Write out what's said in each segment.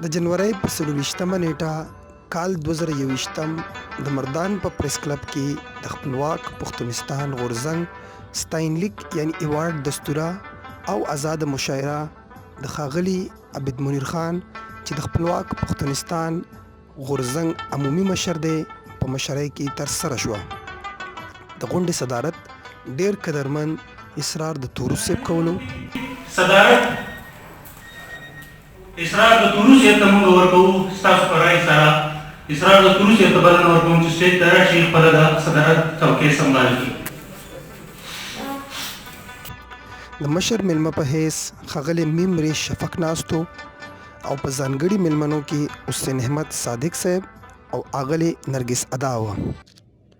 د جنورۍ په 24مه نیټه کال 2021 د مردان په پریس کلب کې د خپلواک پښتونستان غورځنګ ستاینلیک یعنی ایوارډ دستوره او آزاد مشاعره د ښاغلي عبید منیر خان چې د خپلواک پښتونستان غورځنګ عمومي مشر دی په مشرۍ کې ترسره شوه. د غونډې صدارت ډیر قدرمن اسرار د توروس صاحب کولو. صدارت اسرار د توروس یې ته موږ ورکوو ستاسو په رایې سره. اسرار د توروس یې ته بلنه ورکوم چې سټیج ته راشي خپله د صدارت څوکۍ سمبال کړي. د مشر میلمه په حیث ښاغلی میم ریش شفق ناستو او په ځانګړي میلمنو کې حسین احمد صادق صاحب او اغلې نرګس ادا وه.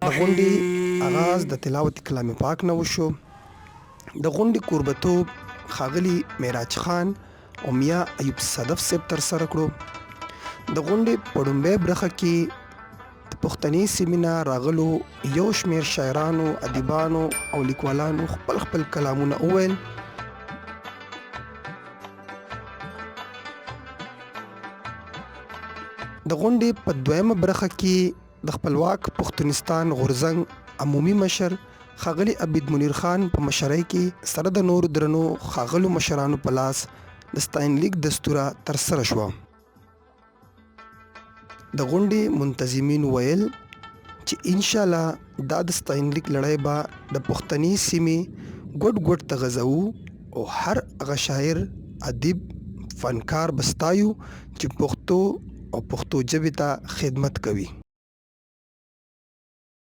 د غونډې آغاز د تلاوت کلام پاک نه وشو. د غونډې کوربتوب ښاغلي معراج خان او میا ایوب صدف صاحب ترسره کړو. د غونډې په لومړۍ برخه کې د پښتني سیمې نه راغلو یو شمېر شاعرانو، ادیبانو او لیکوالانو خپل کلامونه وویل. د غونډې په دویمه برخه کې د خپلواک پښتونستان غورځنګ عمومي مشر ښاغلي عبید منیر خان په مشرۍ کې سره د نورو درنو ښاغلو مشرانو په لاس د ستاینلیک دستوره ترسره شوه. د غونډې منتظمین ویل چې انشاءالله دا د ستاینلیک لړۍ به د پښتني سیمې ګوټ ته غځوو او هر هغه شاعر، ادیب، فنکار به ستایو چې پښتو او پښتو ژبې ته خدمت کوي.